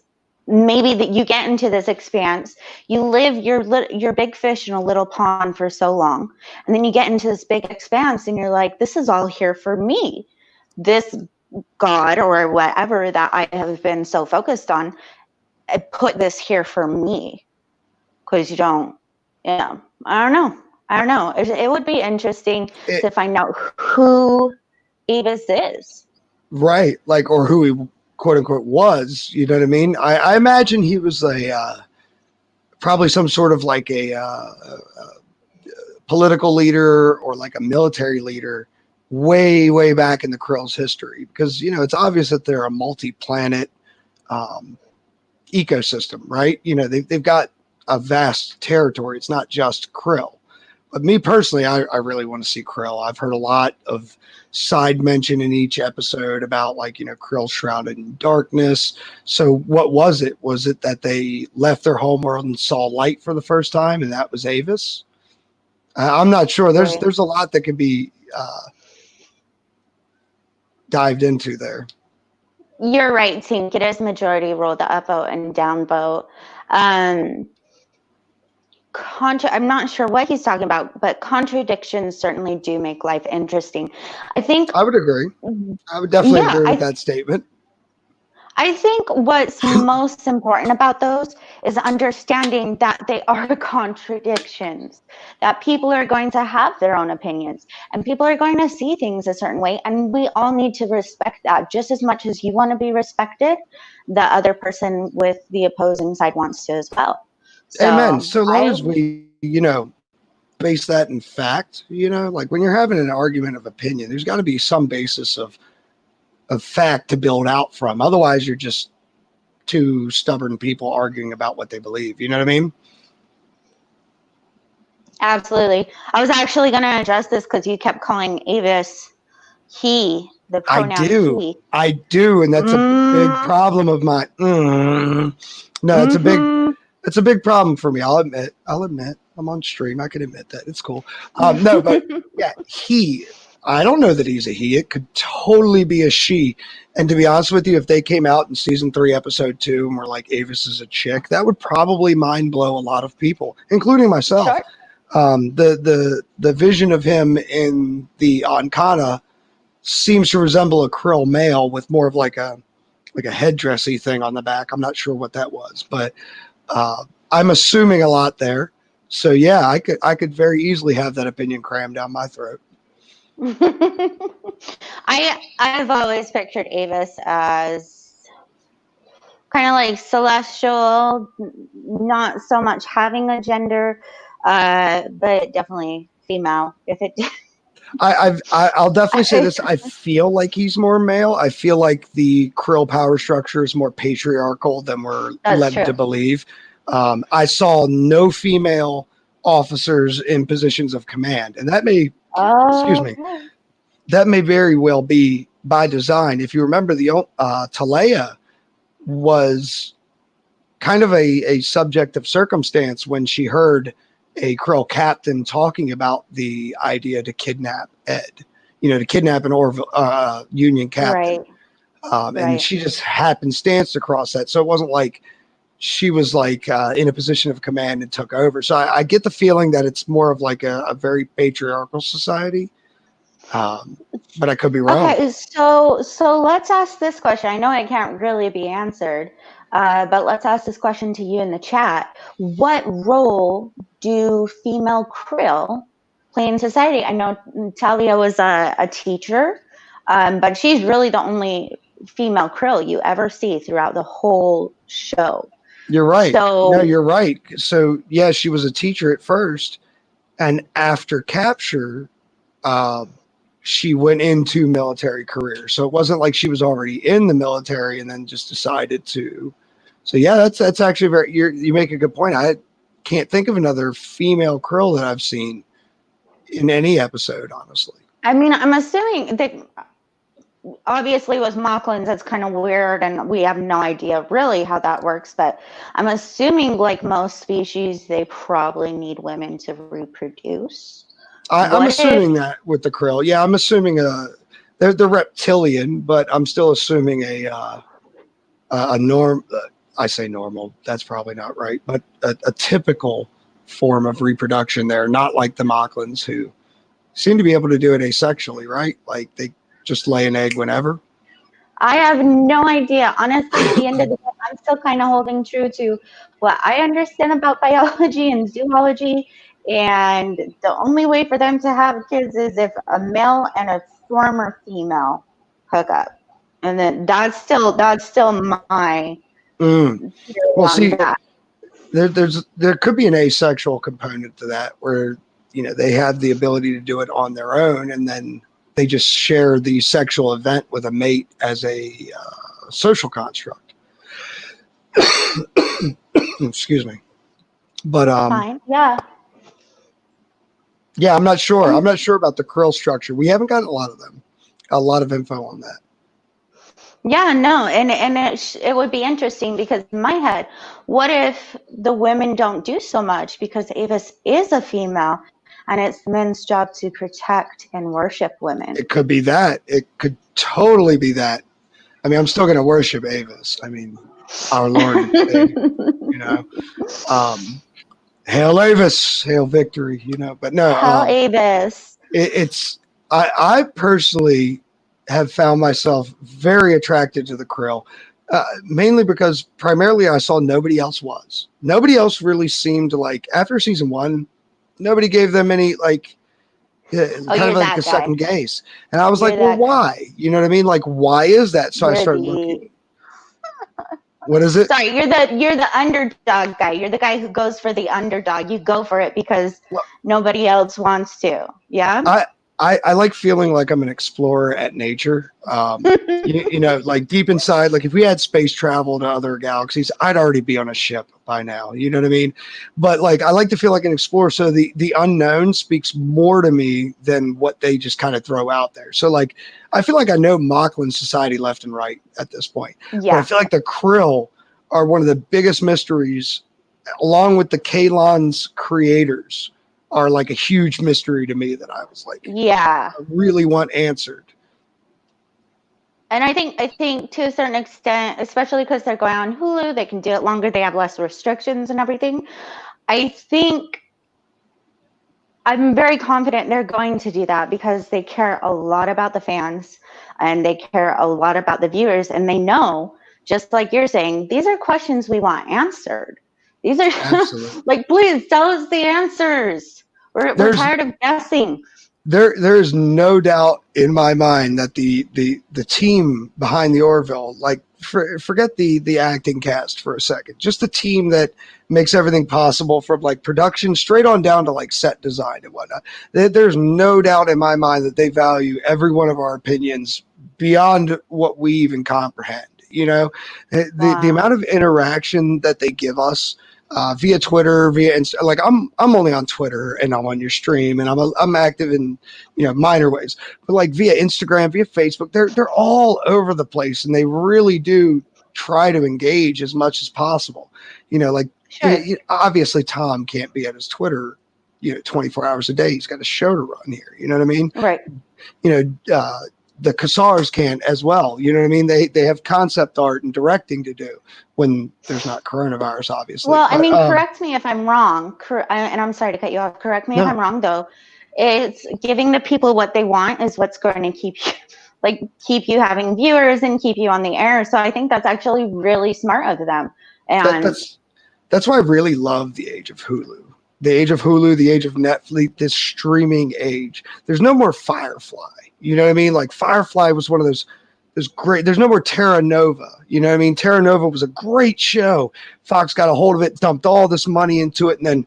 maybe that you get into this expanse, you live your big fish in a little pond for so long, and then you get into this big expanse and you're like, this is all here for me. This God or whatever that I have been so focused on, I put this here for me. Because you don't, yeah, I don't know. It would be interesting to find out who Avis is. Right. Like, or who he quote unquote was, you know what I mean? I imagine he was probably some sort of like a political leader or like a military leader way, way back in the Krill's history, because, you know, it's obvious that they're a multi-planet ecosystem, right? You know, they've got a vast territory. It's not just Krill. But me personally, I really want to see Krill. I've heard a lot of side mention in each episode about, like, you know, Krill shrouded in darkness. So what was it? Was it that they left their homeworld and saw light for the first time, and that was Avis? I'm not sure. There's a lot that could be dived into there. You're right, Tink. It is majority rule, the upvote and downvote. I'm not sure what he's talking about, but contradictions certainly do make life interesting. I think I would agree. I would definitely agree with that statement. I think what's most important about those is understanding that they are contradictions, that people are going to have their own opinions and people are going to see things a certain way. And we all need to respect that just as much as you want to be respected, the other person with the opposing side wants to as well. So, amen. So long as we, you know, base that in fact, you know, like when you're having an argument of opinion, there's got to be some basis of fact to build out from. Otherwise, you're just two stubborn people arguing about what they believe. You know what I mean? Absolutely. I was actually going to address this because you kept calling Avis he, the pronoun he. I do. And that's a big problem of mine. No, it's a big problem for me. I'll admit. I'm on stream. I can admit that. It's cool. No, but yeah, he. I don't know that he's a he. It could totally be a she. And to be honest with you, if they came out in season 3, episode 2, and were like, Avis is a chick, that would probably mind blow a lot of people, including myself. Sure. The vision of him in the Ankana seems to resemble a Krill male with more of like a headdressy thing on the back. I'm not sure what that was, but I'm assuming a lot there. So yeah, I could very easily have that opinion crammed down my throat. I've always pictured Avis as kind of like celestial, not so much having a gender, but definitely female. If it, I'll definitely say this. I feel like he's more male. I feel like the Krill power structure is more patriarchal than we're led to believe. I saw no female officers in positions of command, and that may. Excuse me. That may very well be by design. If you remember, the Talea was kind of a subject of circumstance when she heard a Krill captain talking about the idea to kidnap Ed, you know, to kidnap an Orville Union captain. Right. And she just happenstanced across that. So it wasn't like she was like in a position of command and took over. So I get the feeling that it's more of like a very patriarchal society. But I could be wrong. Okay, so let's ask this question. I know it can't really be answered, but let's ask this question to you in the chat. What role do female Krill play in society? I know Talia was a teacher, but she's really the only female Krill you ever see throughout the whole show. You're right. No, you're right. So yeah, she was a teacher at first, and after capture, she went into military career. So it wasn't like she was already in the military and then just decided to. So yeah, that's actually very. You make a good point. I can't think of another female Krill that I've seen in any episode, honestly. I mean, I'm assuming that. Obviously with Mocklins, that's kind of weird and we have no idea really how that works, but I'm assuming like most species, they probably need women to reproduce. I'm assuming that with the Krill. Yeah, I'm assuming they're reptilian, but I'm still assuming a norm. I say normal. That's probably not right, but a typical form of reproduction there, not like the Mocklins who seem to be able to do it asexually, right? Like they just lay an egg whenever. I have no idea. Honestly, at the end of the day, I'm still kind of holding true to what I understand about biology and zoology. And the only way for them to have kids is if a male and a former female hook up. And then that's still my Mm. theory Well, on see, that. there could be an asexual component to that, where they have the ability to do it on their own, and then they just share the sexual event with a mate as a social construct. Excuse me, but Fine. Yeah. yeah, I'm not sure. And I'm not sure about the krill structure. We haven't gotten a lot of info on that. yeah, no, and it would be interesting because in my head, what if the women don't do so much because Avis is a female and it's men's job to protect and worship women? It could be that. It could totally be that. I mean, I'm still going to worship Avis. I mean, our Lord and Savior, you know. Hail Avis, hail victory, But no, Hell, Avis. I personally have found myself very attracted to the krill, mainly because primarily I saw nobody else was. Nobody else really seemed to like, after season 1, nobody gave them any like kind you're of like that a guy. second gaze. And I was You're like, well, that guy. why? You know what I mean? Like, why is that? So I You're started looking. What is it? Sorry, you're the underdog guy. You're the guy who goes for the underdog. You go for it because Well, nobody else wants to. Yeah. I like feeling like I'm an explorer at nature. Like deep inside, like if we had space travel to other galaxies, I'd already be on a ship by now. You know what I mean? But like, I like to feel like an explorer. So the unknown speaks more to me than what they just kind of throw out there. So like, I feel like I know Mocklin society left and right at this point. But I Yeah. feel like the krill are one of the biggest mysteries, along with the Kalon's creators, are like a huge mystery to me that I was like, Yeah. I really want answered. And I think to a certain extent, especially because they're going on Hulu, they can do it longer. They have less restrictions and everything. I think I'm very confident they're going to do that because they care a lot about the fans and they care a lot about the viewers. And they know, just like you're saying, these are questions we want answered. These are Absolutely. like, please tell us the answers. We're tired of guessing. There is no doubt in my mind that the team behind the Orville, like forget the acting cast for a second, just the team that makes everything possible, from like production straight on down to like set design and whatnot. There's no doubt in my mind that they value every one of our opinions beyond what we even comprehend. The amount of interaction that they give us via Twitter, via Insta. Like I'm only on Twitter and I'm on your stream and I'm active in minor ways, but like via Instagram, via Facebook, they're all over the place and they really do try to engage as much as possible. Sure. Obviously Tom can't be at his Twitter 24 hours a day. He's got a show to run here. You know what I mean? Right. The Cassars can as well. You know what I mean? They have concept art and directing to do when there's not coronavirus, obviously. Well, I mean, correct me if I'm wrong. And I'm sorry to cut you off. Correct me if I'm wrong, though. It's giving the people what they want is what's going to keep you having viewers and keep you on the air. So I think that's actually really smart of them. And that's why I really love the age of Hulu. The age of Hulu, the age of Netflix, this streaming age. There's no more Firefly. You know what I mean? Like Firefly was one of those great. There's no more Terra Nova. You know what I mean? Terra Nova was a great show. Fox got a hold of it, dumped all this money into it, and then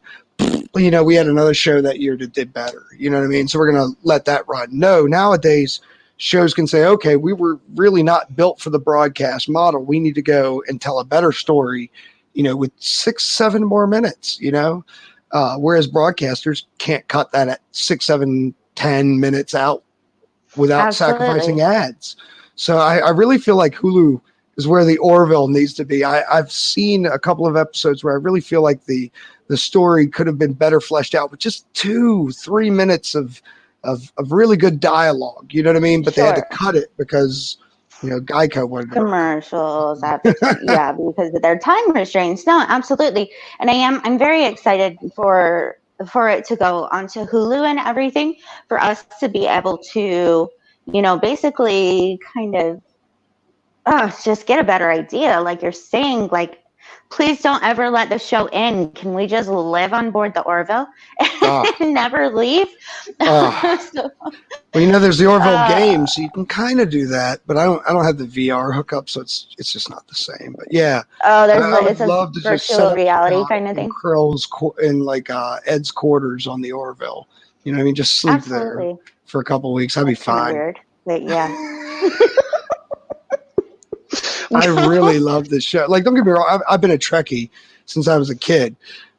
we had another show that year that did better. You know what I mean? So we're gonna let that run. No, nowadays shows can say, okay, we were really not built for the broadcast model. We need to go and tell a better story, with 6-7 more minutes. Whereas broadcasters can't cut that at 6, 7, 10 minutes out without sacrificing ads. So I really feel like Hulu is where the Orville needs to be. I've seen a couple of episodes where I really feel like the story could have been better fleshed out with just 2-3 minutes of really good dialogue. You know what I mean? But they had to cut it because Geico wanted commercials. Yeah, because of their time restraints. No, absolutely. And I'm very excited for it to go onto Hulu and everything, for us to be able to, basically kind of just get a better idea. Like you're saying, like, please don't ever let the show end. Can we just live on board the Orville Ah, and never leave? ah. So, Well, there's the Orville uh, game, so you can kind of do that, but I don't have the VR hookup, so it's just not the same. But yeah, I would it's a love to just set virtual up reality shop kind of in thing. Krill's in like Ed's quarters on the Orville. You know what I mean? Just sleep there Absolutely. for a couple of weeks. I'd be That's kind of fine. weird. But yeah. I really love this show. Like, don't get me wrong, I've been a Trekkie since I was a kid,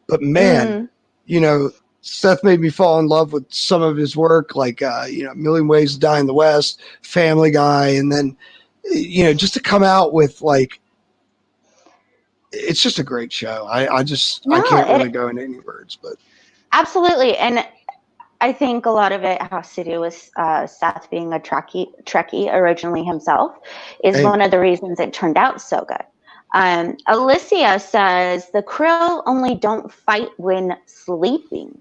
but man, Seth made me fall in love with some of his work, like Million Ways to Die in the West, Family Guy, and then just to come out with like, it's just a great show. I can't really go into any words, but Absolutely. And I think a lot of it has to do with Seth being a Trekkie originally himself is hey, one of the reasons it turned out so good. Alicia says the Krill only don't fight when sleeping.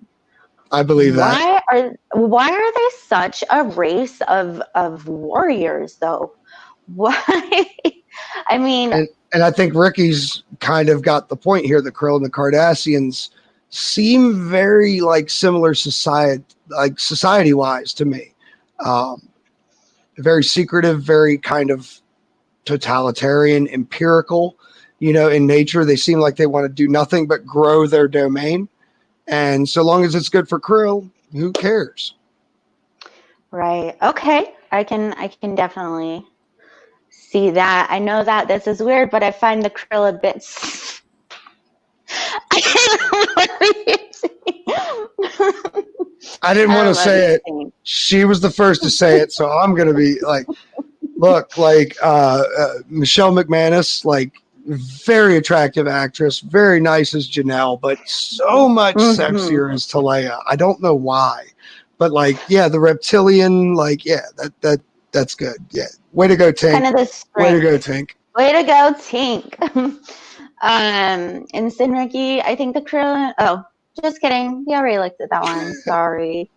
I believe that. Why are they such a race of warriors though? Why? I mean, And I think Ricky's kind of got the point here. The Krill and the Cardassians seem very like similar society wise to me. Very secretive, very kind of totalitarian, empirical, in nature. They seem like they want to do nothing but grow their domain. And so long as it's good for Krill, who cares? right. Okay. I can definitely see that. I know that this is weird, but I find the Krill a bit I didn't want to say it. She was the first to say it, so I'm going to be like, look, like Michelle McManus, like very attractive actress, very nice as Janelle, but so much sexier as Talia. I don't know why, but like, yeah, the reptilian, like, yeah, that's good. Yeah, way to go, Tink. Kind of the Way to go, Tink. Way to go, Tink. And Sin Ricky, I think the Krill. Oh, just kidding. We already looked at that one. Sorry.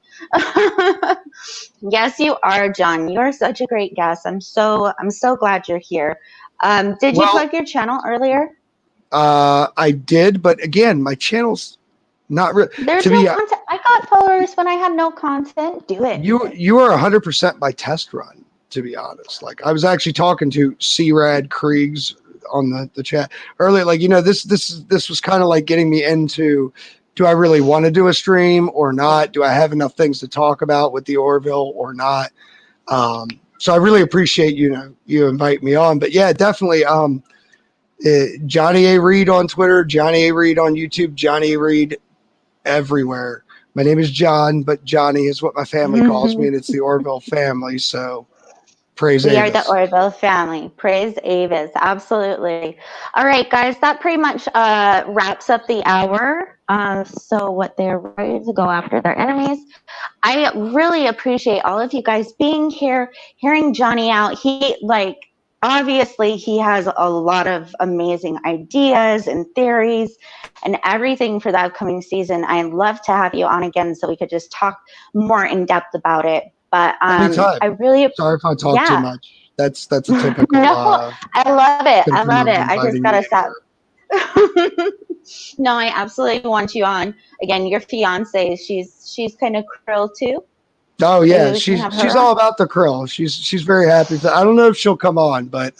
Yes, you are, John. You are such a great guest. I'm so glad you're here. Did you plug your channel earlier? I did, but again, my channel's not really. There's no content. I got followers when I had no content. Do it. You are 100% my test run, to be honest. Like, I was actually talking to C-Rad Kriegs on the chat earlier. Like, this was kind of like getting me into, do I really want to do a stream or not? Do I have enough things to talk about with the Orville or not? So I really appreciate, you invite me on, but yeah, definitely. Johnny A. Reed on Twitter, Johnny A. Reed on YouTube, Johnny A. Reed everywhere. My name is John, but Johnny is what my family calls me, and it's the Orville family. So praise Avis. We are the Orville family. Praise Avis. Absolutely. All right, guys, that pretty much wraps up the hour. So what they're ready to go after their enemies. I really appreciate all of you guys being here, hearing Johnny out. Obviously, he has a lot of amazing ideas and theories and everything for the upcoming season. I'd love to have you on again so we could just talk more in depth about it. But I really sorry if I talk too much. That's a typical. No, I love it. I love it. I just gotta stop. No, I absolutely want you on again. Your fiance, she's kind of Krill too. Oh yeah, she's all about the Krill. She's very happy. I don't know if she'll come on, but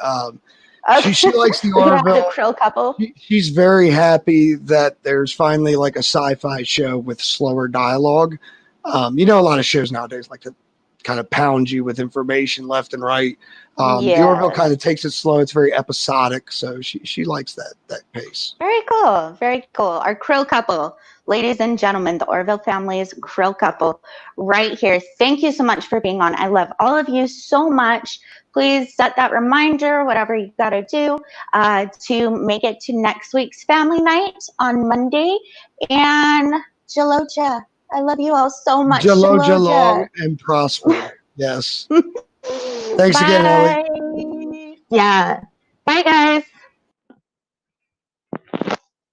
she likes the Orville. The Krill couple. She's very happy that there's finally like a sci-fi show with slower dialogue. A lot of shows nowadays like to kind of pound you with information left and right. The Orville kind of takes it slow. It's very episodic, so she likes that pace. Very cool. Very cool. Our Krill couple. Ladies and gentlemen, the Orville family's Krill couple right here. Thank you so much for being on. I love all of you so much. Please set that reminder, whatever you got to do, to make it to next week's family night on Monday. And Jaloja, I love you all so much. Jaloja long and prosper. Yes. Thanks again, Ellie. Yeah. Bye, guys.